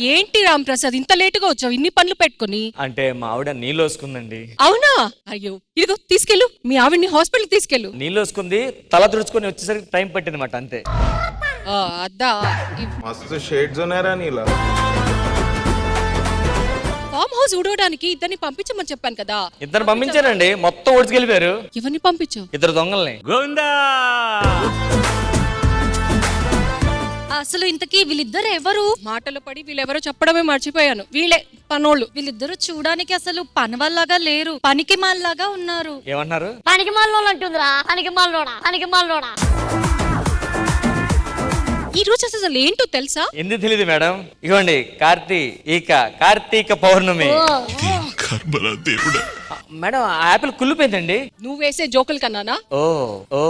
ఏంటి రామ్ ప్రసాద్ ఇంత లేటుగా వచ్చావు ఇన్ని పనులు పెట్టుకుని? అంటే మా ఆవిడ నీళ్ళు వస్తుందండి. అవునా? అయ్యో ఇదిగో తీసుకెళ్ళు, మీ ఆవిడ్ని హాస్పిటల్ తీసుకెళ్ళు. నీళ్ళు వస్తుంది, తల తుడుచుకొని వచ్చేసరికి టైం పట్టిందన్నమాట అంతే. అద్దా మస్తు షేడ్స్ ఉన్నారా నీలా. ఫామ్ హౌస్ ఊడవడానికి ఇద్దరిని పంపించమని చెప్పాను కదా. ఇద్దరు పంపించారండి, మొత్తం ఓడ్చుకెళ్ళిపోయారు. ఎవరిని పంపించావు? ఇద్దరు దొంగల్ని. గోవిందా! అసలు ఇంతకీ వీళ్ళిద్దరు ఎవరు? మాటలు పడి వీళ్ళెవరో చెప్పడమే మర్చిపోయాను. వీళ్ళే పనోళ్ళు. వీళ్ళిద్దరు చూడడానికి అసలు పని వాళ్ళలాగా లేరు, పనికి మాల్లాగా ఉన్నారు. ఏమన్నారు? పనికి మాలోడు అంటుందిరా, పనికి మాలోడా, పనికి మాలోడా. ఈ రోజు అసలు ఏంటో తెలుసా? ఎందుకు తెలియదు మేడం? ఇవ్వండి కార్తీక పౌర్ణమి. మేడం ఆ యాపిల్ కుళ్ళిపోయిందండి. నువ్వు వేసే జోకులు కన్నానా? ఓ ఓ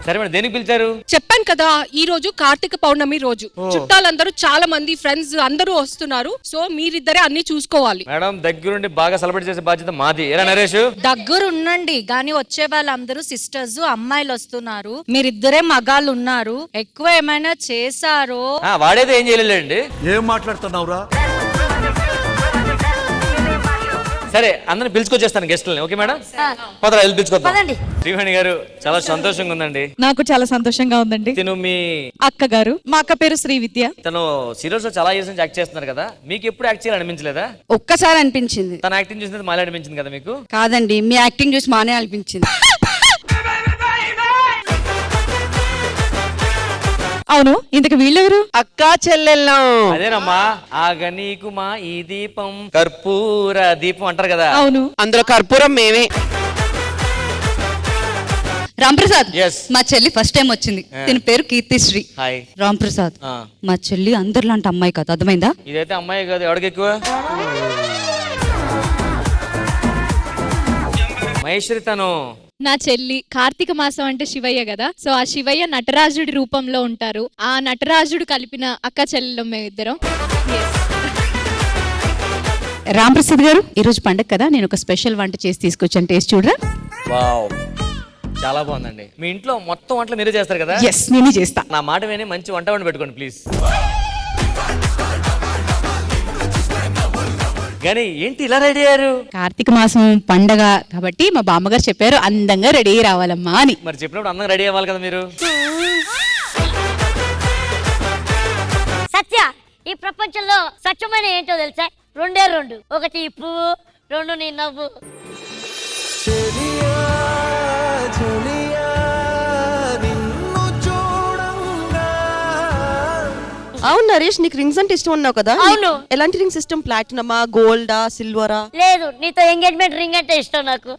సరే మేడం, దేనికి పిలిచారు? చెప్పాను కదా, ఈ రోజు కార్తీక పౌర్ణమి రోజు. చుట్టాలందరూ చాలా మంది ఫ్రెండ్స్ అందరూ వస్తున్నారు. సో మీరిద్దరే అన్ని చూసుకోవాలి. మేడం దగ్గరుండి బాగా సెలబ్రేట్ చేసే బాధ్యత మాది. ఏరా నరేష్? దగ్గర ఉండండి గాని వచ్చే వాళ్ళందరూ సిస్టర్స్, అమ్మాయిలు వస్తున్నారు. మీరిద్దరే మగాళ్ళు ఉన్నారు. ఎక్కువ ఏమైనా చేశారో? వాడేదో ఏం చేయలేండి. ఏం మాట్లాడుతున్నావురా? సరే అందరిని పిలుచుకొచ్చేస్తాను గెస్టులని. ఓకే మేడం, పదరా వెళ్ళి పిలుచుకొద్దాం. శ్రీవాణి గారు చాలా సంతోషంగా ఉందండి. నాకు చాలా సంతోషంగా ఉందండి. తిను మీ అక్క గారు, మా అక్క పేరు శ్రీవిద్య. తను సీరియల్స్ లో చాలా ఇయర్స్ నుంచి యాక్ట్ చేస్తున్నారు కదా, మీకు ఎప్పుడు యాక్ట్ చేయాలి అనిపించలేదా? ఒక్కసారి అనిపించింది. తన యాక్టింగ్ చూసినది మాలే అనిపించింది కదా మీకు? కాదండి, మీ యాక్టింగ్ చూసి మానే అనిపించింది. అవును, ఇంతకు వీళ్ళెవరు? అక్కా చెల్లెళ్ళం. అదేనమ్మా, ఆగనీకుమా ఈ దీపం కర్పూర దీపం అంటారు కదా. అవును, అందులో కర్పూరం మేమే. రాంప్రసాద్, మా చెల్లి ఫస్ట్ టైం వచ్చింది. దీని పేరు కీర్తిశ్రీ. హాయ్ రాంప్రసాద్, మా చెల్లి అందరిలాంటి అమ్మాయి కాదు, అర్థమైందా? ఇదైతే అమ్మాయి కాదు, ఎవడికి ఎక్కువ? మహేశ్వరి తను నా చెల్లి. కార్తీక మాసం అంటే శివయ్య కదా, సో ఆ శివయ్య నటరాజుడి రూపంలో ఉంటారు. ఆ నటరాజుడు కలిపిన అక్క చెల్లెలు మేమిద్దరం. రాంప్రసాద్ గారు, ఈ రోజు పండగ కదా, నేను ఒక స్పెషల్ వంట చేసి తీసుకొచ్చాను, టేస్ట్ చూడరా? వావ్, చాలా బాగుందండి. మీ ఇంట్లో మొత్తం వంటలు మీరే చేస్తారు కదా? ఎస్, నేనే చేస్తా. నా మాట విని మంచి వంట వండి పెట్టుకోండి ప్లీజ్. కానీ ఏంటి ఇలా రెడీ అయ్యారు? కార్తీక మాసం పండగ కాబట్టి మా బామ్మగారు చెప్పారు అందంగా రెడీ రావాలమ్మా అని. మరి చెప్పినప్పుడు అందంగా రెడీ అవ్వాలి కదా మీరు. సత్య, ఈ ప్రపంచంలో సత్యమైన ఏంటో తెలుసా? రెండే రెండు, ఒకటి ఈ పువ్వు, రెండు నీ నవ్వు. అవును నరేష్, నీకు రింగ్స్ అంటే ఇష్టం ఉన్నావు కదా? అవును. ఎలాంటి రింగ్స్ ఇష్టం? ప్లాటినమా, గోల్డా, సిల్వరా? లేదు, నీతో ఎంగేజ్మెంట్ రింగ్ అంటే ఇష్టం నాకు.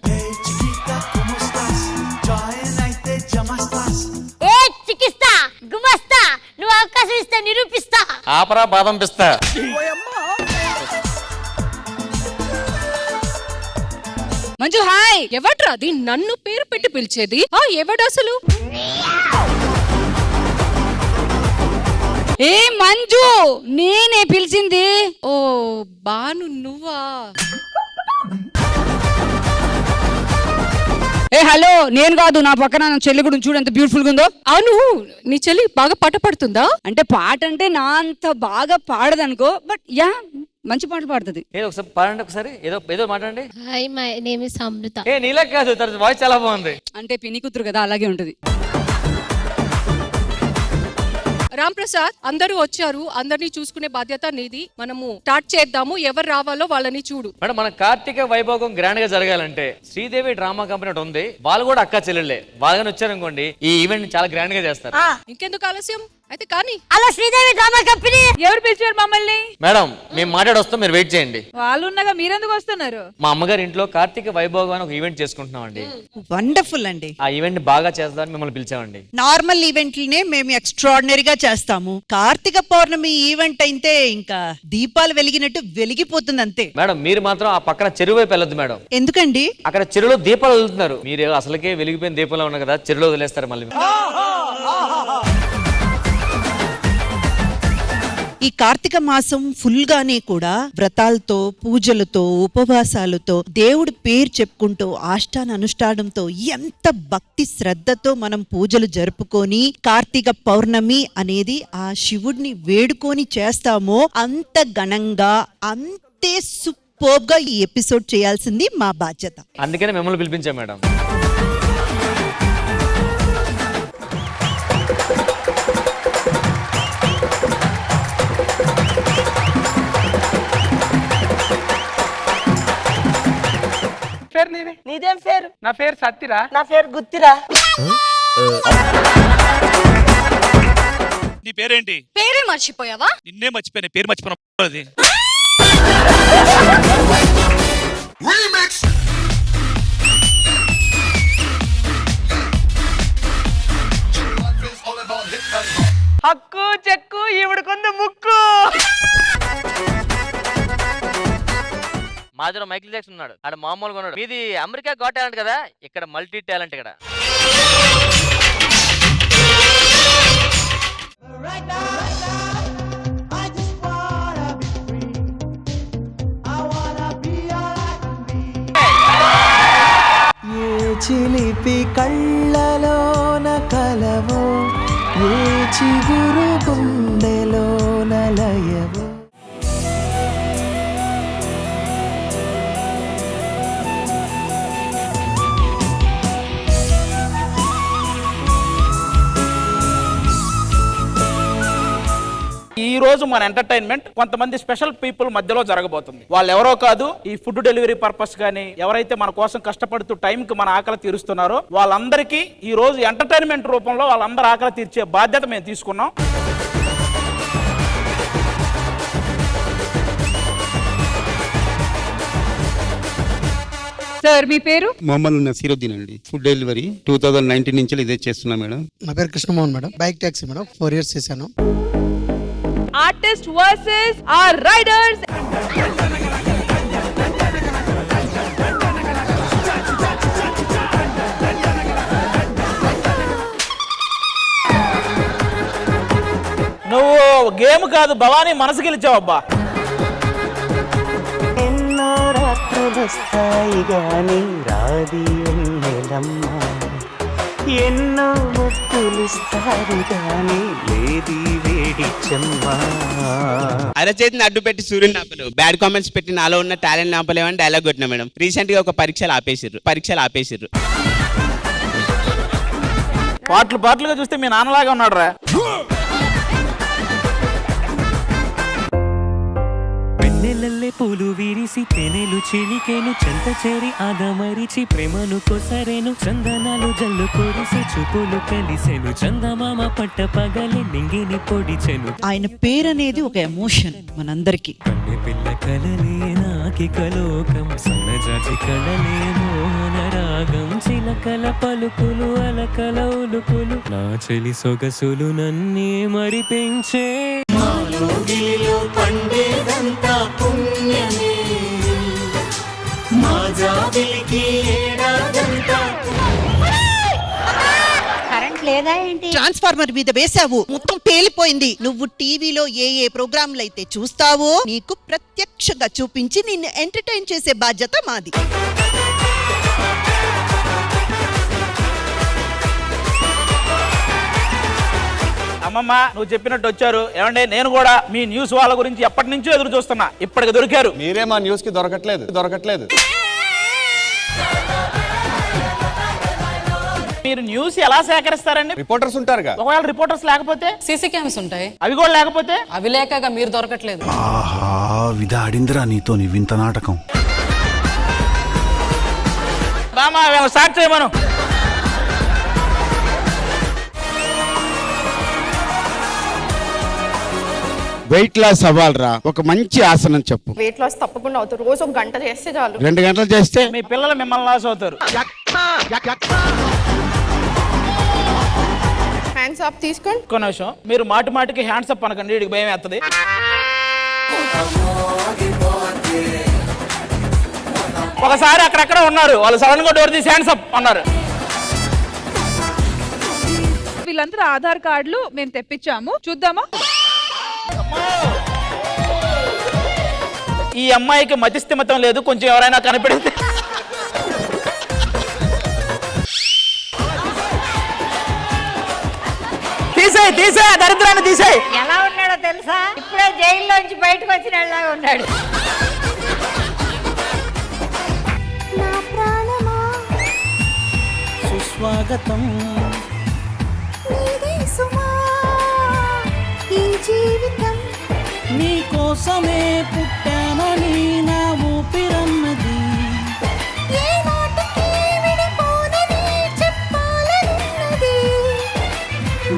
ఏ చికిస్తా గుమస్తా, నువ్వు అవకాశం ఇస్తే నిరూపిస్తా. ఆపరా బాదం పిస్తా. మంజు హాయ్. ఎవడ్రా అది నన్ను పేరు పెట్టి పిలిచేది? ఎవడు అసలు? ఏ మంజు, నేనే పిలిచింది. ఓ బాను, నువ్వా? ఏ హలో, నేను కాదు, నా పక్కన నా చెల్లి కూడా చూడు ఎంత బ్యూటిఫుల్ గా ఉందో. అవును, నీ చెల్లి బాగా పాట పాడుతుందా? అంటే పాట అంటే నా అంత బాగా పాడదనుకో, బట్ యా మంచి పాటలు పాడుతుంది. ఏదో ఒకసారి పాడండి, ఒకసారి ఏదో ఏదో మాట్లాడండి. హాయ్, మై నేమ్ ఇస్ అమృత. ఏ నీలా కాదు, తన వాయిస్ చాలా బాగుంది. అంటే పిన్ని కూతురు కదా, అలాగే ఉంటది. రామ్ ప్రసాద్, అందరూ వచ్చారు, అందరినీ చూసుకునే బాధ్యత నీది. మనము స్టార్ట్ చేద్దాము. ఎవరు రావాలో వాళ్ళని చూడు. మేడం, మన కార్తీక వైభోగం గ్రాండ్ గా జరగాలంటే శ్రీదేవి డ్రామా కంపెనీ ఒకటి ఉంది, వాళ్ళు కూడా అక్క చెల్లెళ్ళే. వాళ్ళని వచ్చారనుకోండి, ఈ ఈవెంట్ చాలా గ్రాండ్ గా చేస్తారు. ఇంకెందుకు ఆలస్యం? అయితే కానీ అలా శ్రీదేవి డ్రామా కంపెనీ. ఎవరు పిలిచారు మమ్మల్ని? మేడం, మేము మాట్లాడి వస్తాం, మీరు వెయిట్ చేయండి. వాళ్ళు ఉండగా మీరెందుకు వస్తున్నారు? మా అమ్మగారి ఇంట్లో కార్తీక వైభోగం అని ఒక ఈవెంట్ చేసుకుంటున్నాం అండి. వండర్ఫుల్ అండి. ఆ ఈవెంట్ బాగా చేద్దామని మిమ్మల్ని పిలిచామండి. నార్మల్ ఈవెంట్లనే మేము ఎక్స్ట్రాడినరీగా చేస్తాము. కార్తీక పౌర్ణమి ఈవెంట్ అయితే ఇంకా దీపాలు వెలిగినట్టు వెలిగిపోతుంది అంతే. మేడం, మీరు మాత్రం ఆ పక్కన చెరువు వైపు వెళ్ళొద్దు మేడం. ఎందుకండి? అక్కడ చెరువులో దీపాలు వదులుతున్నారు. మీరు అసలుకే వెలిగిపోయిన దీపాలు ఉన్నాయి కదా, చెరువులో వదిలేస్తారు మళ్ళీ. ఈ కార్తీక మాసం ఫుల్ గానే కూడా వ్రతాలతో, పూజలతో, ఉపవాసాలతో, దేవుడి పేరు చెప్పుకుంటూ ఆష్టాన అనుష్ఠానంతో ఎంత భక్తి శ్రద్ధతో మనం పూజలు జరుపుకొని కార్తీక పౌర్ణమి అనేది ఆ శివుడిని వేడుకొని చేస్తామో అంత ఘనంగా, అంతే సూపర్బ్ గా ఈ ఎపిసోడ్ చేయాల్సింది మా బాధ్యత. అందుకనే మిమ్మల్ని పిలిపించాం మేడం. పేరు నీది? నీదేం పేరు? నా పేరు సత్తిరా. నా పేరు గుత్తిరా. నీ పేరేంటి? పేరే మర్చిపోయావా? నిన్నే మర్చిపోయిన పేరు మర్చిపోయిన. హక్కు చెక్కు ఈవిడకుంది ముక్కు. మాదిలో మైకిల్ జాక్సన్ ఉన్నాడు, ఆడ మామూలుగా ఉన్నాడు. మీది అమెరికా గాట్ టాలెంట్ కదా, ఇక్కడ మల్టీ టాలెంట్ ఇక్కడ. ఏ చిలిపి కళ్ళలోన కలవో, ఏ చిగురు గుండెలోన లయవో. ఈ రోజు మన ఎంటర్టైన్మెంట్ కొంతమంది స్పెషల్ పీపుల్ మధ్యలో జరగబోతుంది. వాళ్ళు ఎవరో కాదు, ఈ ఫుడ్ డెలివరీ పర్పస్ గానీ ఎవరైతే మన కోసం కష్టపడుతూ టైం కి మన ఆకలి తీరుస్తున్నారో వాళ్ళందరికీ ఈ రోజు ఎంటర్టైన్మెంట్ రూపంలో వాళ్ళందరూ ఆకలి తీర్చే బాధ్యత మేము తీసుకున్నాం. సార్ మీ పేరు? మొహమ్మద్ నసీరుద్దీన్ అండి. ఫుడ్ డెలివరీ 2019 నుంచి ఇదే చేస్తున్నా మేడం. నా పేరు Krishnamohan madam. Bike taxi madam 4 years చేశాను. Artist versus are riders. నువ్వు గేమ్ కాదు భవానీ మనసు గెలిచావబ్బా. ఎన్నో రాత్రులొస్తాయి గాని రాది వెన్నెలమ్మ, ఎన్నో ముక్కులిస్తారు గాని లేది వేడి చెమ్మ. అరచేతిని అడ్డు పెట్టి సూర్యుని నాపలు, బ్యాడ్ కామెంట్స్ పెట్టి నాలో ఉన్న టాలెంట్ నాపలేమని డైలాగ్ కొట్టినా మేడం. రీసెంట్ గా ఒక పరీక్షలు ఆపేసిర్రు. పాటలుగా చూస్తే మీ నాన్నలాగా ఉన్నాడు రా. వెన్నెలల్లే పూలు విరిసి తెనెలు చిలికేను, చెంత చేరి ఆదమరిచి ప్రేమను కొసరేను, చందనాలు జల్లు కొరిసి చూపులు కలిసెను, చందమామ పట్ట పగలి నింగిని పొడిచెను. ఆయన పేరనేది ఒక ఎమోషన్ మనందరికి. కన్నె పిల్ల కలలే నాకిక లోకం, సన్నజాజి కళలే మోహన రాగం, చిలకల పలుకులు అలకల ఉలుకులు, నా చెలి సొగసులు నన్నే మరి పెంచే. పండేదంతా పుణ్యమే, మా జాబిలికి ఏడాదంతా. కరెంట్ లేదా ఏంటి? ట్రాన్స్ఫార్మర్ మీద వేసావు, మొత్తం పేలిపోయింది. నువ్వు టీవీలో ఏ ప్రోగ్రాంలు అయితే చూస్తావో నీకు ప్రత్యక్షంగా చూపించి నిన్ను ఎంటర్టైన్ చేసే బాధ్యత మాది. అమ్మమ్మ నువ్వు చెప్పినట్టు వచ్చారు. ఏమంటే నేను కూడా మీ న్యూస్ వాళ్ళ గురించి ఎప్పటి నుంచో ఎదురు చూస్తున్నా, ఇప్పటికి దొరికారు. మీరే మా న్యూస్ కి దొరకట్లేదు. మీరు న్యూస్ ఎలా సేకరిస్తారండి? రిపోర్టర్స్ ఉంటారుగా. ఒకవేళ రిపోర్టర్స్ లేకపోతే సీసీ క్యామ్స్ ఉంటాయి, అవి కూడా లేకపోతే? అవి లేక మీరు దొరకట్లేదు. ఆహా విధాడిందిరా నీతో నీ వింత నాటకం. బామా స్టార్ట్ చేయమను. వెయిట్ లాస్ అవ్వాలరా, ఒక మంచి ఆసనం చెప్పు. వెయిట్ లాస్ తప్పకుండా అవుతారు. రోజు 1 గంట చేస్తే చాలు. 2 గంటలు చేస్తే మీ పిల్లలు మిమ్మల్ని లాస్ అవుతారు. హ్యాండ్స్ అప్ తీసుకోండి. ఒక్క నిమిషం, మీరు మాటికి హ్యాండ్స్ అప్ అనకండి, వీడికి భయం వేస్తుంది. ఒకసారి అక్కడక్కడ ఉన్నారు వాళ్ళు, సడన్ గా డోర్ తీసి హ్యాండ్స్ అప్ అన్నారు. వీళ్ళందరూ ఆధార్ కార్డులు మేము తెప్పించాము, చూద్దామా? ఈ అమ్మాయికి మతిస్థిమితం లేదు, కొంచెం ఎవరైనా కనిపెడితే. తీసేయ్ దరిద్రాన్ని తీసేయ్. ఎలా ఉన్నాడో తెలుసా? ఇప్పుడే జైల్లోంచి బయటకు వచ్చిన ఉన్నాడు. సుస్వాగతం నీ కోసమే పుట్టానని నా ఊపిరన్నది.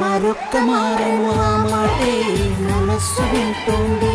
మరొక్క మారు ఆ మాటే మనస్సు వింటోంది.